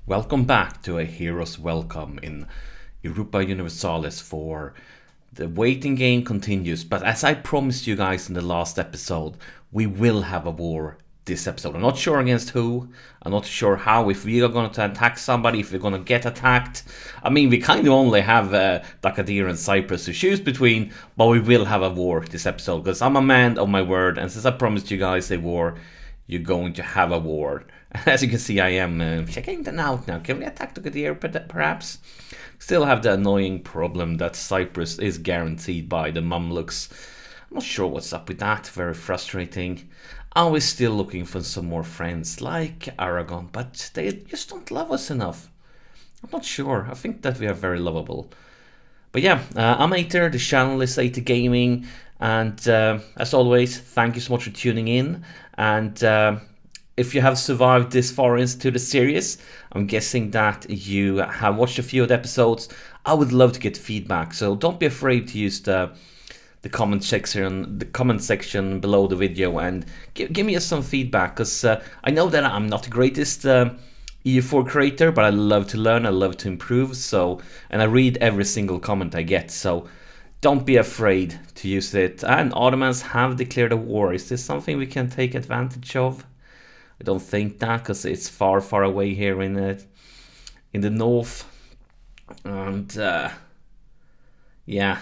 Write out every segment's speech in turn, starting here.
Welcome back to a hero's welcome in Europa Universalis for the waiting game continues. But as I promised you guys in the last episode, we will have a war this episode. I'm not sure against who, I'm not sure how, if we are going to attack somebody, if we're going to get attacked. I mean, we kind of only have Dakadir and Cyprus to choose between, but we will have a war this episode because I'm a man of my word, and since I promised you guys a war, you're going to have a war. As you can see, I am checking them out now. Can we attack Dakadir perhaps? Still have the annoying problem that Cyprus is guaranteed by the Mamluks. I'm not sure what's up with that, very frustrating. And we're still looking for some more friends like Aragon, but they just don't love us enough. I'm not sure, I think that we are very lovable. But yeah, I'm Ater, the channel is AterGaming, and as always, thank you so much for tuning in. And if you have survived this far into the series, I'm guessing that you have watched a few of the episodes. I would love to get feedback, so don't be afraid to use the comment section below the video and give me some feedback, because I know that I'm not the greatest EU4 creator, but I love to learn, I love to improve, so, and I read every single comment I get, so don't be afraid to use it. And Ottomans have declared a war. Is this something we can take advantage of? I don't think that, because it's far away here in the north, and yeah,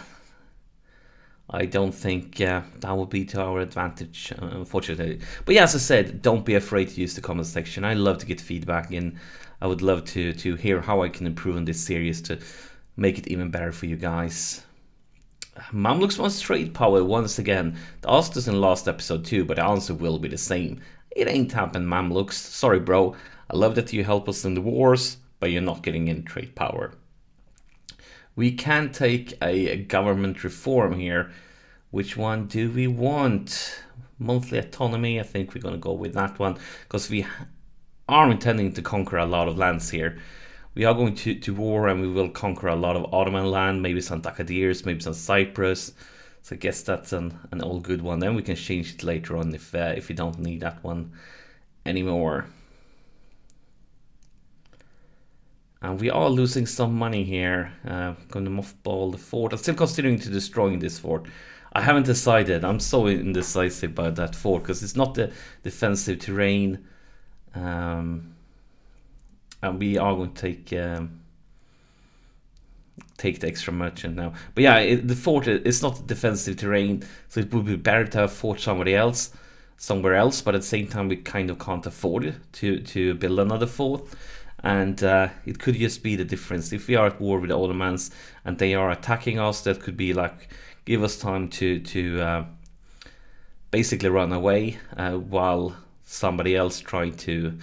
I don't think that will be to our advantage, unfortunately. But yeah, as I said, don't be afraid to use the comment section. I love to get feedback, and I would love to hear how I can improve on this series to make it even better for you guys. Mamluks wants trade power once again. They asked us in the last episode too, but the answer will be the same. It ain't happened, Mamluks. Sorry, bro. I love that you help us in the wars, but you're not getting any trade power. We can take a government reform here. Which one do we want? Monthly autonomy. I think we're going to go with that one, because we are intending to conquer a lot of lands here. We are going to war, and we will conquer a lot of Ottoman land, maybe some Dakadirs, maybe some Cyprus. So I guess that's an all good one. Then we can change it later on if we don't need that one anymore. And we are losing some money here. Going to mothball the fort. I'm still considering to destroying this fort. I haven't decided. I'm so indecisive about that fort, because it's not the defensive terrain. And we are going to take the extra merchant now. But yeah, the fort is not defensive terrain, so it would be better to have a fort somewhere else. But at the same time, we kind of can't afford to build another fort. And it could just be the difference. If we are at war with the Ottomans and they are attacking us, that could be like give us time to basically run away while somebody else trying to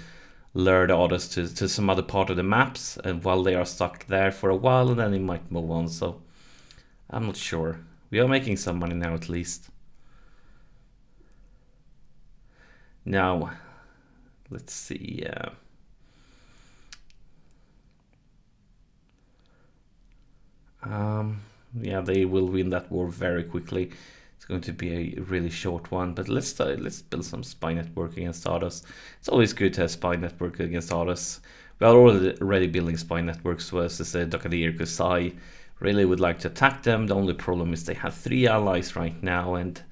lure the others to some other part of the maps, and while they are stuck there for a while, and then they might move on. So I'm not sure. We are making some money now, at least. Now let's see. Yeah, they will win that war very quickly. It's going to be a really short one, but let's build some spy network against others. It's always good to have spy network against others. We are already building spy networks versus Dakadir, because I really would like to attack them. The only problem is they have 3 allies right now, and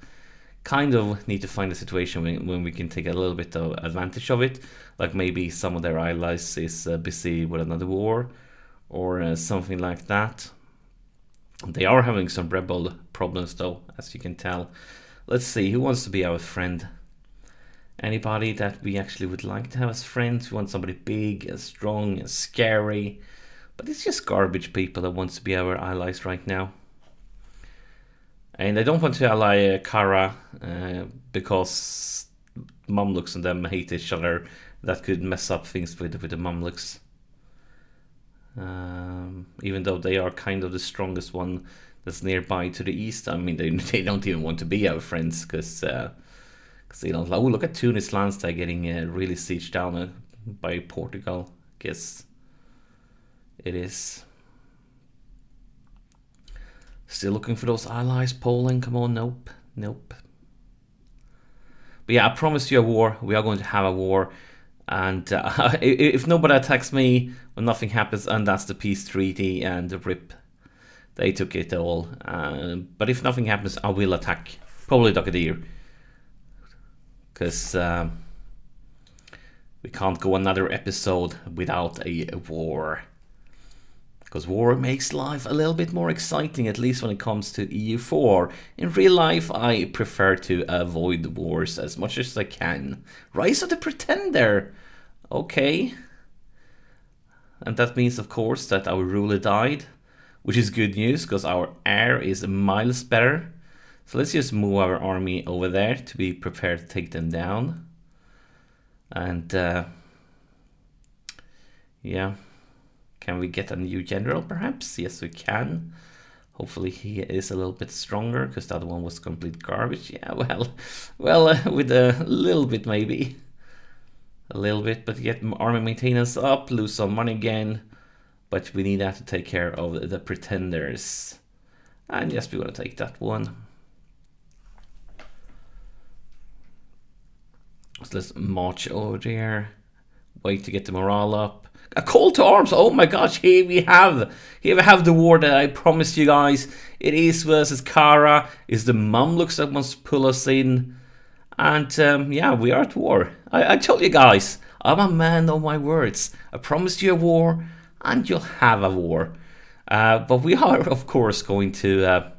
kind of need to find a situation when we can take a little bit of advantage of it. Like maybe some of their allies is busy with another war, or something like that. They are having some rebel problems though, as you can tell. Let's see, who wants to be our friend? Anybody that we actually would like to have as friends? We want somebody big and strong and scary. But it's just garbage people that wants to be our allies right now. And I don't want to ally Kara because Mamluks and them hate each other. That could mess up things with the Mamluks. Even though they are kind of the strongest one that's nearby to the east. I mean, they don't even want to be our friends, because they don't. Oh, look at Tunis lands, they're getting really sieged down by Portugal. Guess it is. Still looking for those allies. Poland, come on, nope. But yeah, I promised you a war. We are going to have a war. And if nobody attacks me, when nothing happens, and that's the peace treaty, and the RIP, they took it all. But if nothing happens, I will attack. Probably Dakadir. Because we can't go another episode without a war. Because war makes life a little bit more exciting, at least when it comes to EU4. In real life, I prefer to avoid wars as much as I can. Rise of the Pretender! Okay. And that means, of course, that our ruler died. Which is good news, because our heir is miles better. So let's just move our army over there to be prepared to take them down. And, yeah. Can we get a new general, perhaps? Yes, we can. Hopefully he is a little bit stronger, because the other one was complete garbage. Yeah, well, with a little bit, maybe. A little bit, but get army maintenance up, lose some money again. But we need that to take care of the pretenders. And yes, we're going to take that one. So let's march over there. Wait to get the morale up. A call to arms. Oh my gosh, here we have the war that I promised you guys. It is versus Kara. It's the Mamluks that wants to pull us in. And yeah, we are at war. I told you guys, I'm a man of my words. I promised you a war, and you'll have a war. But we are, of course, going to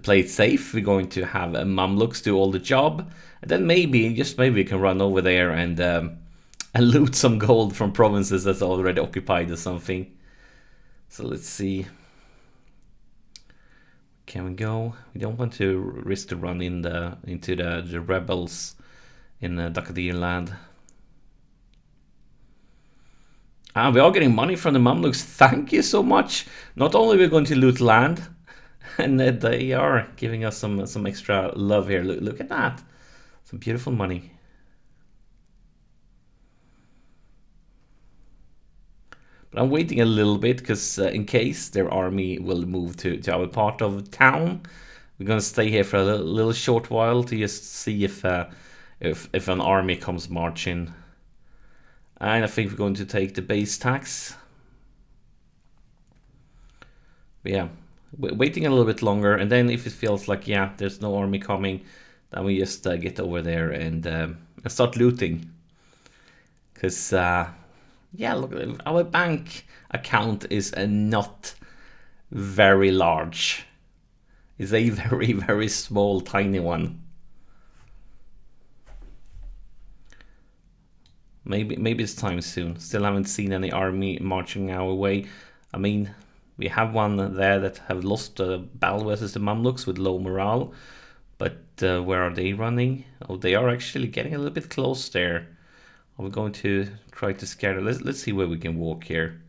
play it safe. We're going to have Mamluks do all the job. And then maybe, just maybe, we can run over there and loot some gold from provinces that's already occupied or something. So let's see. Can we go? We don't want to risk to run into the rebels in Dakadir land. Ah, we are getting money from the Mamluks. Thank you so much. Not only are we going to loot land, and they are giving us some extra love here. Look at that. Some beautiful money. But I'm waiting a little bit, because in case their army will move to our part of town, we're going to stay here for a little short while to just see if an army comes marching. And I think we're going to take the base tax. But yeah, waiting a little bit longer, and then if it feels like, yeah, there's no army coming, then we just get over there and start looting. Because yeah, look, our bank account is not very large. It's a very, very small, tiny one. Maybe it's time soon. Still haven't seen any army marching our way. I mean, we have one there that have lost the battle versus the Mamluks with low morale. But where are they running? Oh, they are actually getting a little bit close there. Are we going to try to scare them? Let's see where we can walk here.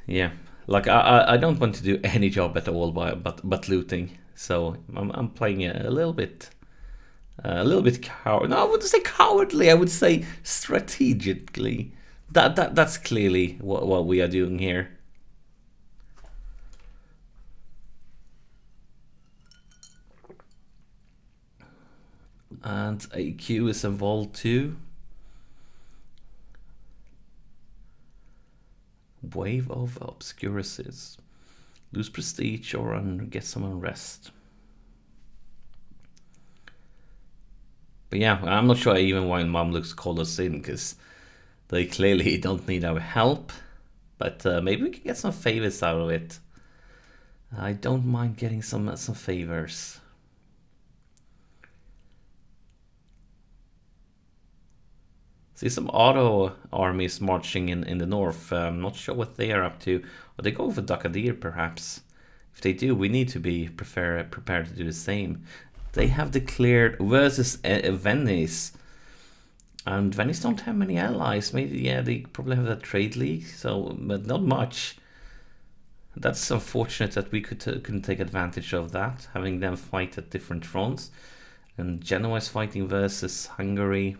Yeah, like I don't want to do any job at all but looting. So I'm playing a little bit coward. No, I wouldn't say cowardly. I would say strategically. That's clearly what we are doing here. And AQ is involved too. Wave of obscurities. Lose prestige or get some unrest. But yeah, I'm not sure even why Mamluks called us in, because they clearly don't need our help. But maybe we can get some favors out of it. I don't mind getting some favors. See some Otto armies marching in the north. I'm not sure what they are up to. Or they go for Dakadir, perhaps. If they do, we need to be prepared to do the same. They have declared versus Venice. And Venice don't have many allies. Maybe, yeah, they probably have a trade league, so but not much. That's unfortunate that we couldn't take advantage of that, having them fight at different fronts. And Genoa is fighting versus Hungary.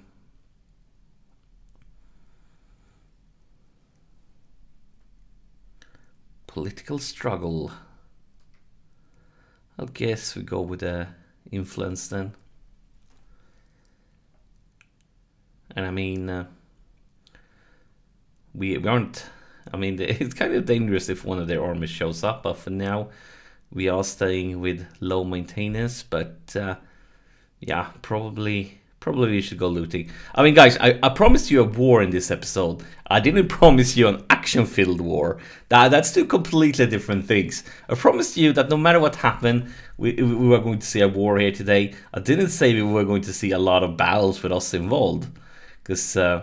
Political struggle. I guess we go with the influence then. And I mean, we aren't. I mean, it's kind of dangerous if one of their armies shows up, but for now, we are staying with low maintenance. But yeah, probably we should go looting. I mean, guys, I promised you a war in this episode. I didn't promise you an action-filled war. That's two completely different things. I promised you that no matter what happened, we were going to see a war here today. I didn't say we were going to see a lot of battles with us involved. Because, I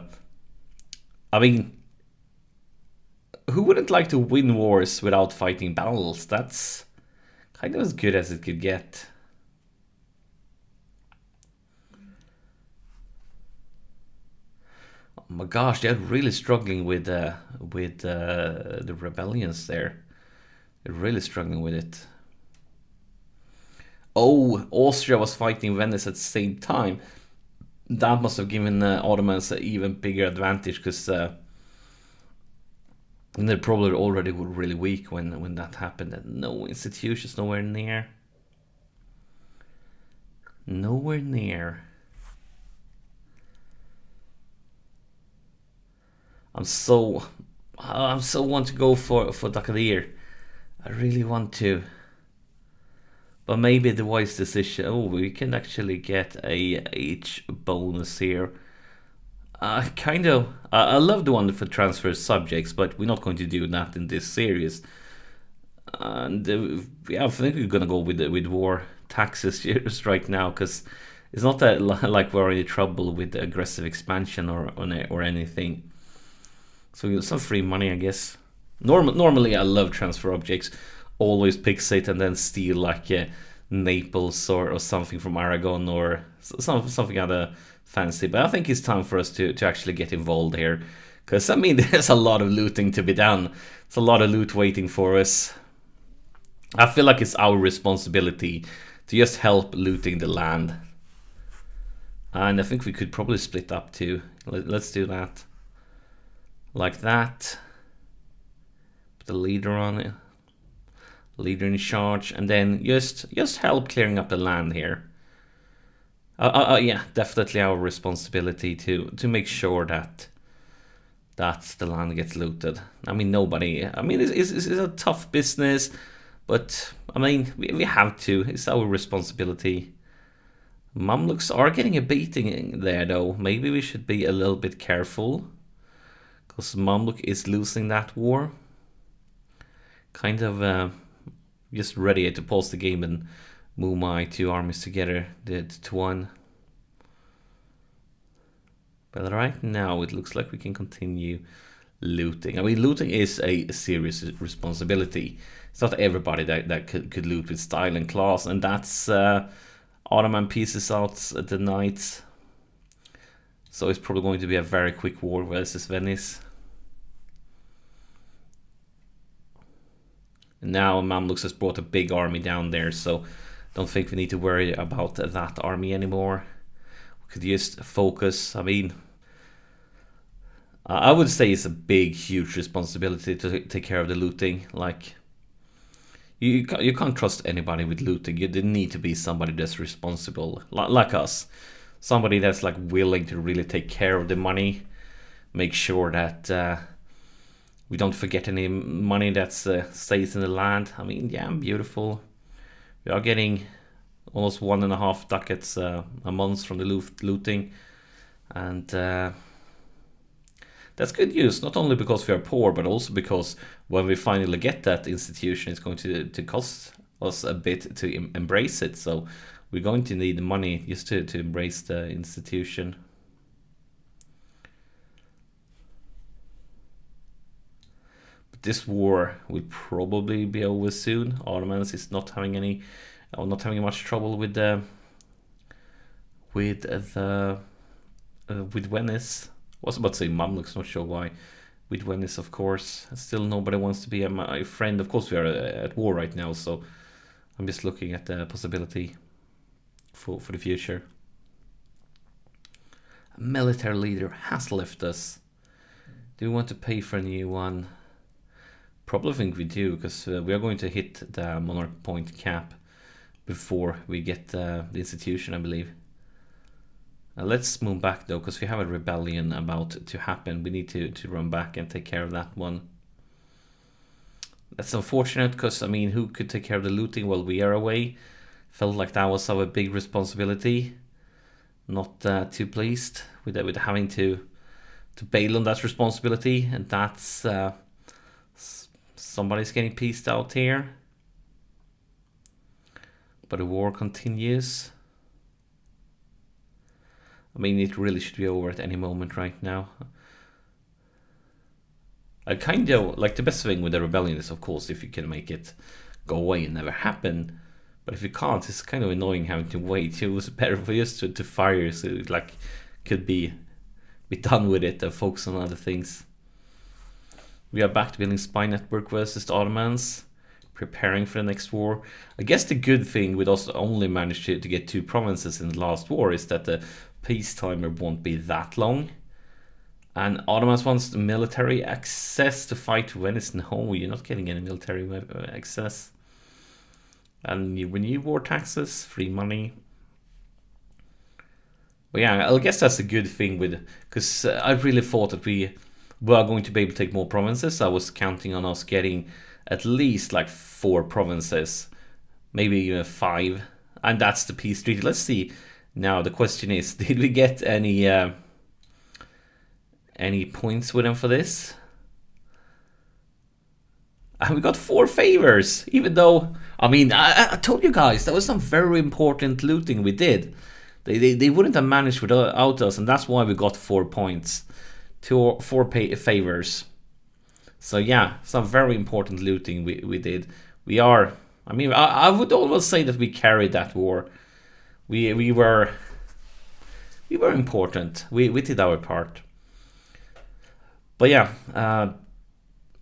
mean, who wouldn't like to win wars without fighting battles? That's kind of as good as it could get. Oh my gosh, they're really struggling with the rebellions there. They're really struggling with it. Oh, Austria was fighting Venice at the same time. That must have given Ottomans an even bigger advantage, because they probably already were really weak when that happened. And no institutions, nowhere near. Nowhere near. I'm so want to go for Dakadir. I really want to. But maybe the wise decision. Oh, we can actually get a H bonus here. I love the one for transfer subjects, but we're not going to do that in this series. And yeah, I think we're gonna go with war taxes just right now, because it's not that like we're in trouble with aggressive expansion or anything. So some free money, I guess. Normally, I love transfer objects. Always pix it and then steal like Naples or something from Aragon or something other fancy. But I think it's time for us to actually get involved here, because I mean, there's a lot of looting to be done. It's a lot of loot waiting for us. I feel like it's our responsibility to just help looting the land. And I think we could probably split up too. Let's do that. Like that. Put the leader on it. Leader in charge, and then just help clearing up the land here. Yeah, definitely our responsibility to make sure that the land gets looted. I mean, nobody. I mean, it's a tough business, but I mean, we have to. It's our responsibility. Mamluks are getting a beating there, though. Maybe we should be a little bit careful, because Mamluk is losing that war. Kind of. Just ready to pause the game and move my two armies together to one. But right now it looks like we can continue looting. I mean, looting is a serious responsibility. It's not everybody that could loot with style and class, and that's Ottoman pieces out the knights. So it's probably going to be a very quick war versus Venice. Now Mamluks has brought a big army down there, so don't think we need to worry about that army anymore. We could just focus. I mean, I would say it's a big, huge responsibility to take care of the looting. Like, you can't trust anybody with looting. You need to be somebody that's responsible, like us. Somebody that's like willing to really take care of the money, make sure that we don't forget any money that stays in the land. I mean, yeah, beautiful. We are getting almost 1.5 ducats a month from the looting. And that's good news, not only because we are poor, but also because when we finally get that institution, it's going to cost us a bit to embrace it. So we're going to need the money just to embrace the institution. This war will probably be over soon. Ottomans is not having much trouble with Venice. I was about to say Mamluks, not sure why. With Venice, of course. Still, nobody wants to be my friend. Of course, we are at war right now, so I'm just looking at the possibility for the future. A military leader has left us. Do we want to pay for a new one? Probably think we do, because we are going to hit the monarch point cap before we get the institution, I believe. Let's move back though, because we have a rebellion about to happen. We need to run back and take care of that one. That's unfortunate, because I mean, who could take care of the looting while we are away? Felt like that was our big responsibility. Not too pleased with having to bail on that responsibility, and that's somebody's getting pieced out here. But the war continues. I mean, it really should be over at any moment right now. I kind of like, the best thing with the rebellion is, of course, if you can make it go away and never happen. But if you can't, it's kind of annoying having to wait. It was better for us to fire, so it, like, could be done with it and focus on other things. We are back to building spy network versus the Ottomans, preparing for the next war. I guess the good thing with us only managed to get 2 provinces in the last war is that the peace timer won't be that long. And Ottomans wants the military access to fight Venice. No, you're not getting any military access. And you renew war taxes, free money. But yeah, I guess that's a good thing because I really thought that we were going to be able to take more provinces. I was counting on us getting at least like 4 provinces, maybe even 5. And that's the peace treaty. Let's see. Now the question is, did we get any points with them for this? And we got 4 favors, even though, I mean, I told you guys, that was some very important looting we did. They wouldn't have managed without us, and that's why we got 4 points. 2 or 4 favors. So yeah, some very important looting we did. We are, I mean, I would almost say that we carried that war. We were important. We did our part. But yeah,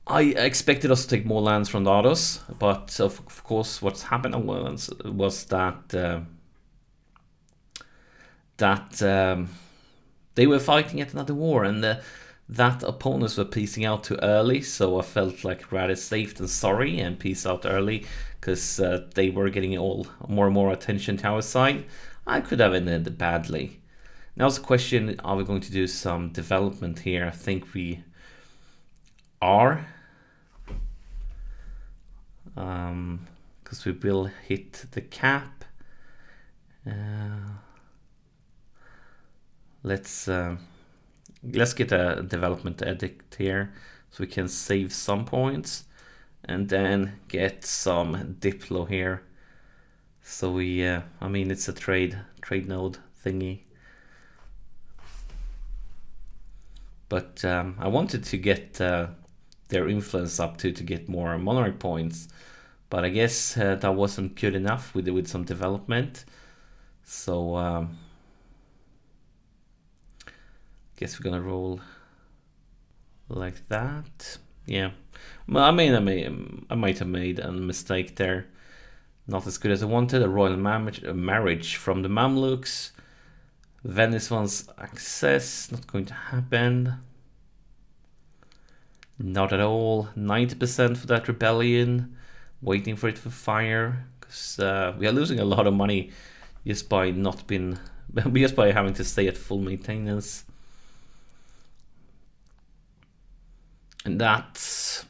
I expected us to take more lands from the Ottos, but of course what's happened was that they were fighting at another war, and that opponents were peacing out too early, so I felt like rather safe than sorry and peace out early, because they were getting all more and more attention to our side. I could have ended badly. Now it's a question, are we going to do some development here? I think we are. Because we will hit the cap. Let's get a development edict here, so we can save some points, and then get some diplo here. So we, I mean, it's a trade node thingy. But I wanted to get their influence up to get more monarch points, but I guess that wasn't good enough with some development. So guess we're gonna roll like that. Yeah, well, I might have made a mistake there. Not as good as I wanted. A royal marriage from the Mamluks. Venice wants access. Not going to happen. Not at all. 90% for that rebellion. Waiting for it to fire, because we are losing a lot of money just by just by having to stay at full maintenance. And that's,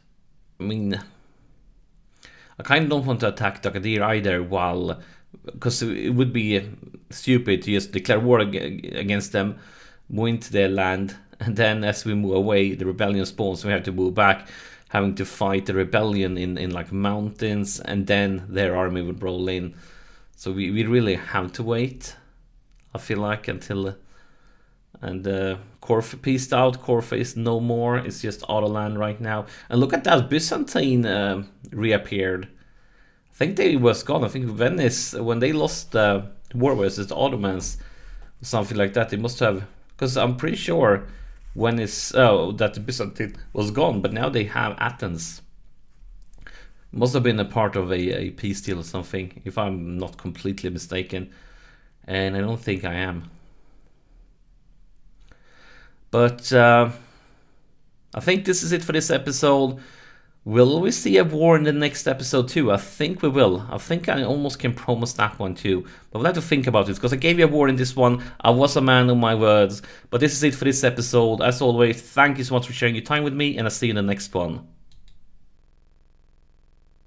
I mean, I kind of don't want to attack Dagadir either, because it would be stupid to just declare war against them, move into their land, and then as we move away, the rebellion spawns, we have to move back, having to fight the rebellion in like mountains, and then their army would roll in. So we really have to wait, I feel like, until... And Corfu pieced out. Corfu is no more. It's just Autoland right now. And look at that, Byzantine reappeared. I think they was gone. I think Venice, when they lost war versus the Ottomans, something like that, they must have... Because I'm pretty sure that Byzantine was gone, but now they have Athens. Must have been a part of a peace deal or something, if I'm not completely mistaken. And I don't think I am. But I think this is it for this episode. Will we see a war in the next episode too? I think we will. I think I almost can promise that one too. But we'll have to think about it, because I gave you a war in this one. I was a man of my words. But this is it for this episode. As always, thank you so much for sharing your time with me, and I'll see you in the next one.